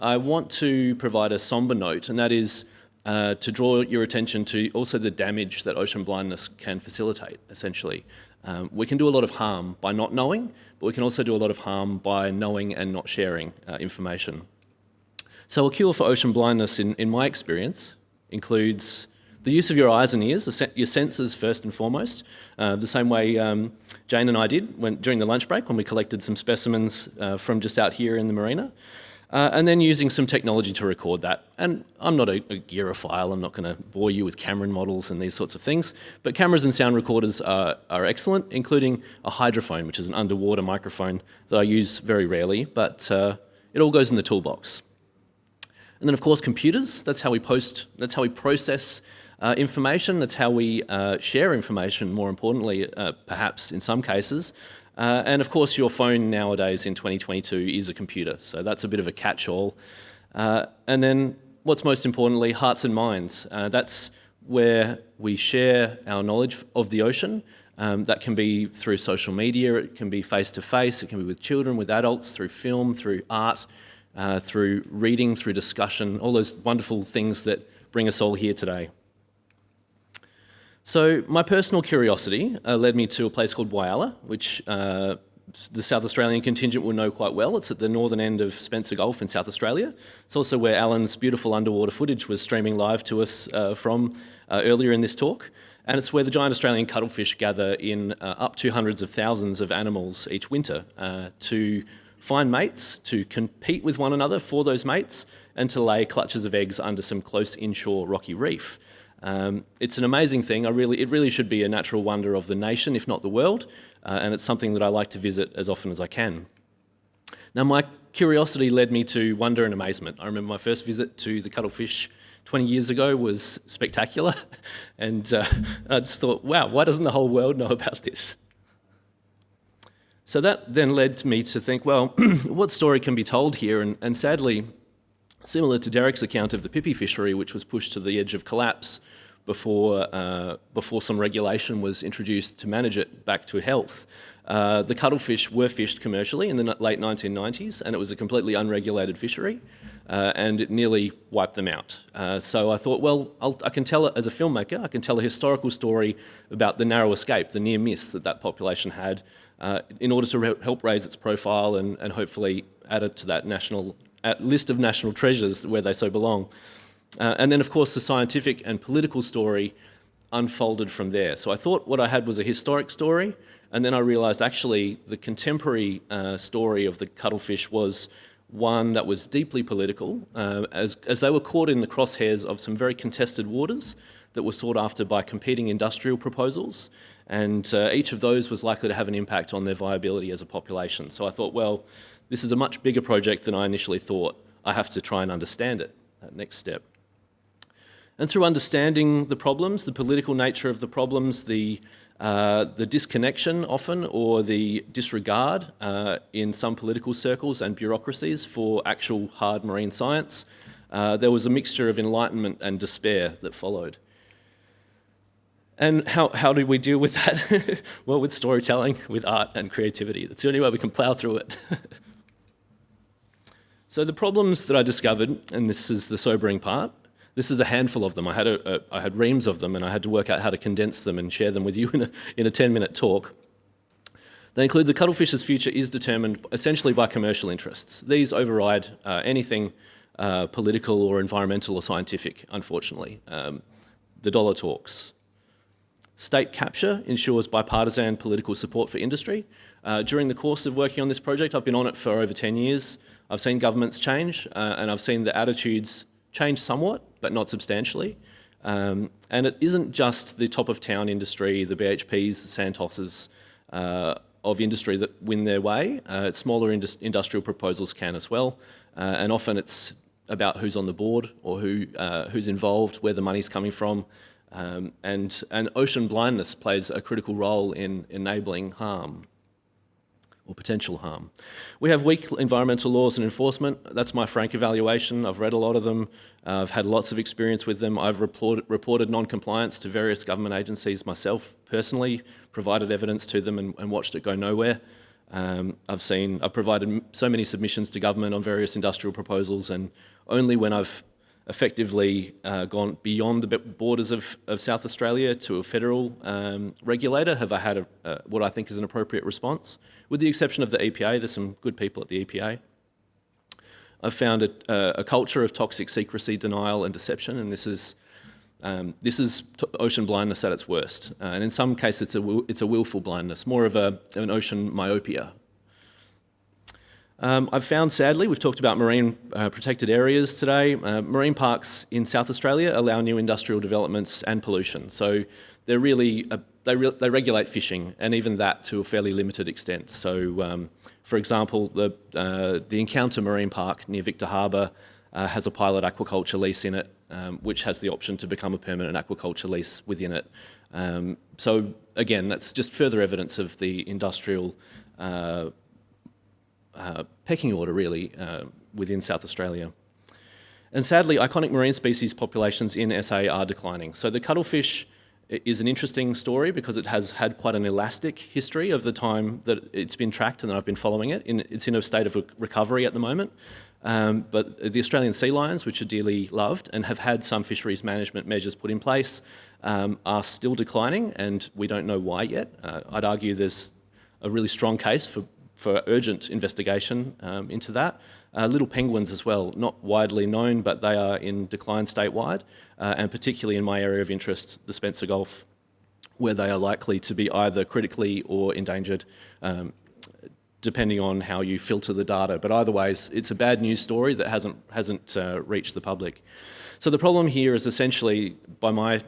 I want to provide a somber note, and that is to draw your attention to also the damage that ocean blindness can facilitate, essentially. We can do a lot of harm by not knowing, but we can also do a lot of harm by knowing and not sharing information. So a cure for ocean blindness, in my experience, includes the use of your eyes and ears, your senses first and foremost, the same way Jane and I did during the lunch break when we collected some specimens from just out here in the marina, and then using some technology to record that. And I'm not a gearophile, I'm not going to bore you with Cameron models and these sorts of things, but cameras and sound recorders are excellent, including a hydrophone, which is an underwater microphone that I use very rarely, but it all goes in the toolbox. And then of course computers, that's how we process information, that's how we share information, more importantly, perhaps in some cases. And of course your phone nowadays in 2022 is a computer, so that's a bit of a catch-all. And then what's most importantly, hearts and minds. That's where we share our knowledge of the ocean. That can be through social media, it can be face-to-face, it can be with children, with adults, through film, through art, through reading, through discussion, all those wonderful things that bring us all here today. So my personal curiosity led me to a place called Whyalla, which the South Australian contingent will know quite well. It's at the northern end of Spencer Gulf in South Australia. It's also where Alan's beautiful underwater footage was streaming live to us from earlier in this talk. And it's where the giant Australian cuttlefish gather in up to hundreds of thousands of animals each winter to find mates, to compete with one another for those mates, and to lay clutches of eggs under some close inshore rocky reef. It's an amazing thing. It really should be a natural wonder of the nation, if not the world, and it's something that I like to visit as often as I can. Now, my curiosity led me to wonder and amazement. I remember my first visit to the cuttlefish 20 years ago was spectacular, and I just thought, wow, why doesn't the whole world know about this? So that then led me to think, well, what story can be told here? And sadly, similar to Derek's account of the pipi fishery, which was pushed to the edge of collapse before some regulation was introduced to manage it back to health, the cuttlefish were fished commercially in the late 1990s, and it was a completely unregulated fishery, and it nearly wiped them out. So I thought, well, I can tell it as a filmmaker, I can tell a historical story about the narrow escape, the near miss that population had, in order to help raise its profile and hopefully add it to that list of national treasures where they so belong. And then, of course, the scientific and political story unfolded from there. So I thought what I had was a historic story, and then I realised actually the contemporary story of the cuttlefish was one that was deeply political, as they were caught in the crosshairs of some very contested waters that were sought after by competing industrial proposals, and each of those was likely to have an impact on their viability as a population. So I thought, well, this is a much bigger project than I initially thought. I have to try and understand it, that next step. And through understanding the problems, the political nature of the problems, the disconnection often, or the disregard in some political circles and bureaucracies for actual hard marine science, there was a mixture of enlightenment and despair that followed. And how do we deal with that? Well, with storytelling, with art and creativity. That's the only way we can plough through it. So the problems that I discovered, and this is the sobering part, this is a handful of them. I had reams of them, and I had to work out how to condense them and share them with you in a 10-minute talk. They include the cuttlefish's future is determined essentially by commercial interests. These override anything political or environmental or scientific, unfortunately. The dollar talks. State capture ensures bipartisan political support for industry. During the course of working on this project, I've been on it for over 10 years. I've seen governments change, and I've seen the attitudes change somewhat, but not substantially. And it isn't just the top-of-town industry, the BHPs, the Santos's of industry that win their way. Smaller industrial proposals can as well, and often it's about who's on the board or who's involved, where the money's coming from, and ocean blindness plays a critical role in enabling harm or potential harm. We have weak environmental laws and enforcement. That's my frank evaluation. I've read a lot of them. I've had lots of experience with them. I've reported non-compliance to various government agencies myself personally, provided evidence to them and watched it go nowhere. I've provided so many submissions to government on various industrial proposals, and only when I've effectively gone beyond the borders of South Australia to a federal regulator have I had what I think is an appropriate response. With the exception of the EPA, there's some good people at the EPA. I've found a culture of toxic secrecy, denial and deception, and this is ocean blindness at its worst. And in some cases it's a willful blindness, more of an ocean myopia. I've found, sadly, we've talked about marine protected areas today. Marine parks in South Australia allow new industrial developments and pollution. So they're really, they regulate fishing, and even that to a fairly limited extent. So, for example, the Encounter Marine Park near Victor Harbour has a pilot aquaculture lease in it, which has the option to become a permanent aquaculture lease within it. So again, that's just further evidence of the industrial pecking order, really, within South Australia. And sadly, iconic marine species populations in SA are declining. So the cuttlefish is an interesting story because it has had quite an elastic history of the time that it's been tracked and that I've been following it. It's in a state of recovery at the moment. But the Australian sea lions, which are dearly loved and have had some fisheries management measures put in place, are still declining, and we don't know why yet. I'd argue there's a really strong case for urgent investigation into that. Little penguins as well, not widely known, but they are in decline statewide, and particularly in my area of interest, the Spencer Gulf, where they are likely to be either critically or endangered, depending on how you filter the data. But either ways, it's a bad news story that hasn't reached the public. So the problem here is essentially, by my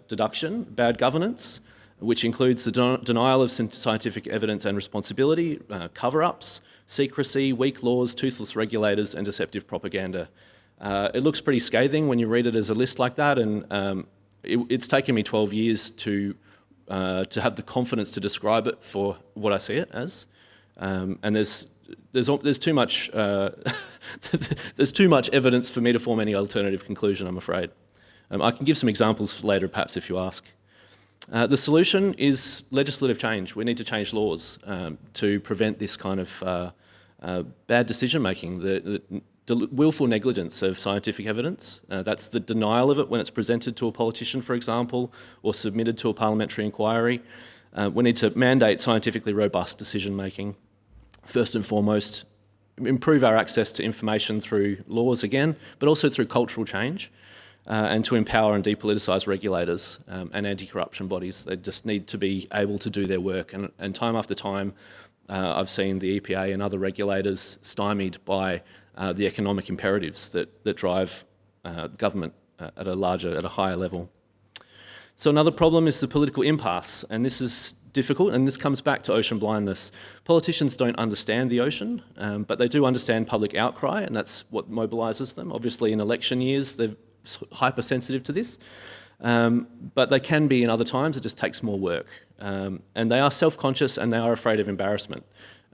deduction, bad governance, which includes the denial of scientific evidence and responsibility, cover-ups, secrecy, weak laws, toothless regulators, and deceptive propaganda. It looks pretty scathing when you read it as a list like that, and it's taken me 12 years to have the confidence to describe it for what I see it as. And there's too much there's too much evidence for me to form any alternative conclusion, I'm afraid. I can give some examples later, perhaps, if you ask. The solution is legislative change. We need to change laws to prevent this kind of bad decision-making, the willful negligence of scientific evidence. That's the denial of it when it's presented to a politician, for example, or submitted to a parliamentary inquiry. We need to mandate scientifically robust decision-making. First and foremost, improve our access to information through laws again, but also through cultural change. And to empower and depoliticise regulators and anti-corruption bodies. They just need to be able to do their work. And time after time, I've seen the EPA and other regulators stymied by the economic imperatives that drive government at a higher level. So another problem is the political impasse, and this is difficult, and this comes back to ocean blindness. Politicians don't understand the ocean, but they do understand public outcry, and that's what mobilises them. Obviously, in election years, they're hypersensitive to this, but they can be in other times. It just takes more work, and they are self-conscious and they are afraid of embarrassment.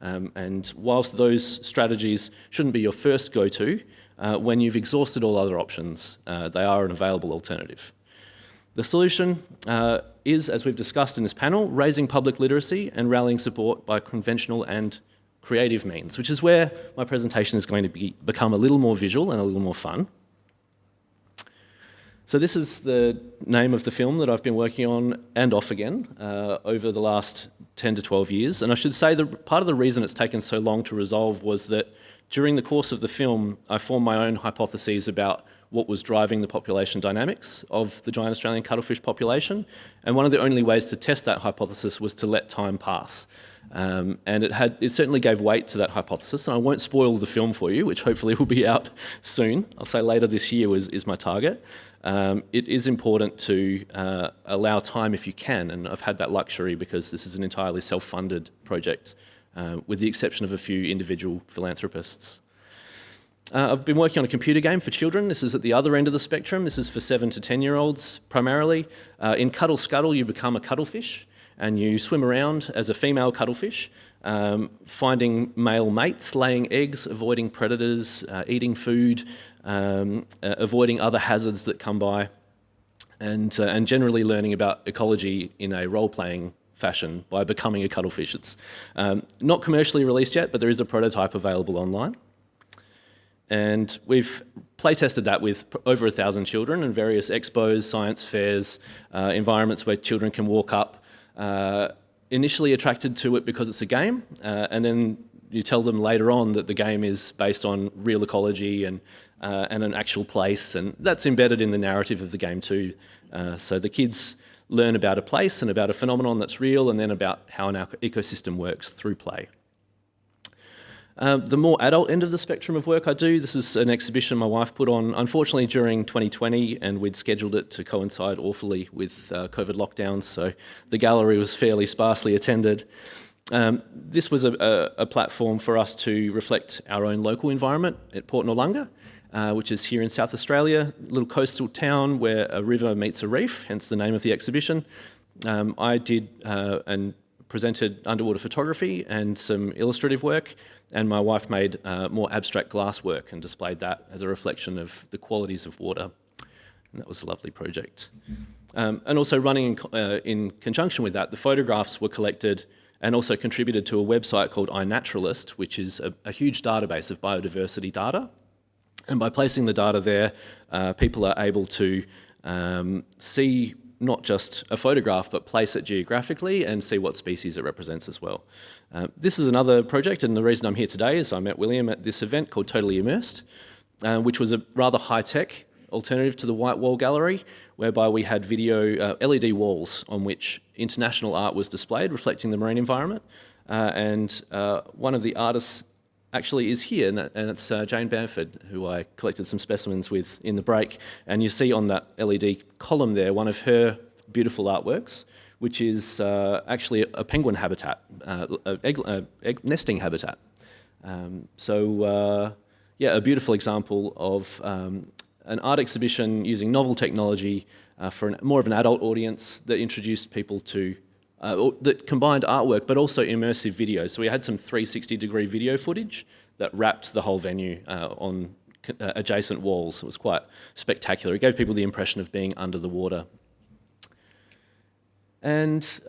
And whilst those strategies shouldn't be your first go-to, when you've exhausted all other options, they are an available alternative. The solution is, as we've discussed in this panel, raising public literacy and rallying support by conventional and creative means, which is where my presentation is going to become a little more visual and a little more fun. So this is the name of the film that I've been working on and off again over the last 10 to 12 years. And I should say that part of the reason it's taken so long to resolve was that during the course of the film, I formed my own hypotheses about what was driving the population dynamics of the giant Australian cuttlefish population. And one of the only ways to test that hypothesis was to let time pass. And it certainly gave weight to that hypothesis. And I won't spoil the film for you, which hopefully will be out soon. I'll say later this year is my target. It is important to allow time if you can, and I've had that luxury because this is an entirely self-funded project, with the exception of a few individual philanthropists. I've been working on a computer game for children. This is at the other end of the spectrum. This is for 7 to 10-year-olds primarily. In Cuddle Scuttle, you become a cuttlefish and you swim around as a female cuttlefish, finding male mates, laying eggs, avoiding predators, eating food, avoiding other hazards that come by, and generally learning about ecology in a role-playing fashion by becoming a cuttlefish. It's not commercially released yet, but there is a prototype available online. And we've play tested that with over 1,000 children in various expos, science fairs, environments where children can walk up, initially attracted to it because it's a game, and then you tell them later on that the game is based on real ecology and an actual place, and that's embedded in the narrative of the game too. So the kids learn about a place and about a phenomenon that's real, and then about how an ecosystem works through play. The more adult end of the spectrum of work I do, this is an exhibition my wife put on, unfortunately, during 2020, and we'd scheduled it to coincide awfully with COVID lockdowns, so the gallery was fairly sparsely attended. This was a platform for us to reflect our own local environment at Port Noarlunga, which is here in South Australia, a little coastal town where a river meets a reef, hence the name of the exhibition. I did and presented underwater photography and some illustrative work, and my wife made more abstract glass work and displayed that as a reflection of the qualities of water. And that was a lovely project. And also running in conjunction with that, the photographs were collected and also contributed to a website called iNaturalist, which is a huge database of biodiversity data. And by placing the data there, people are able to see not just a photograph, but place it geographically and see what species it represents as well. This is another project, and the reason I'm here today is I met William at this event called Totally Immersed, which was a rather high-tech alternative to the White Wall Gallery, whereby we had video LED walls on which international art was displayed, reflecting the marine environment. And one of the artists actually is here, and it's Jane Bamford, who I collected some specimens with in the break. And you see on that LED column there one of her beautiful artworks, which is actually a penguin habitat, egg nesting habitat. Yeah, a beautiful example of an art exhibition using novel technology for more of an adult audience that introduced people to that combined artwork, but also immersive video. So we had some 360-degree video footage that wrapped the whole venue on adjacent walls. It was quite spectacular. It gave people the impression of being under the water. And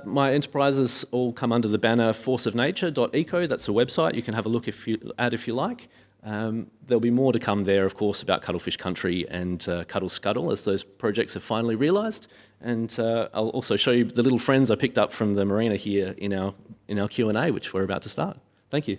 my enterprises all come under the banner ForceofNature.eco. That's a website. You can have a look if you like. There'll be more to come there, of course, about Cuttlefish Country and Cuttle Scuttle as those projects are finally realised. And I'll also show you the little friends I picked up from the marina here in our Q&A, which we're about to start. Thank you.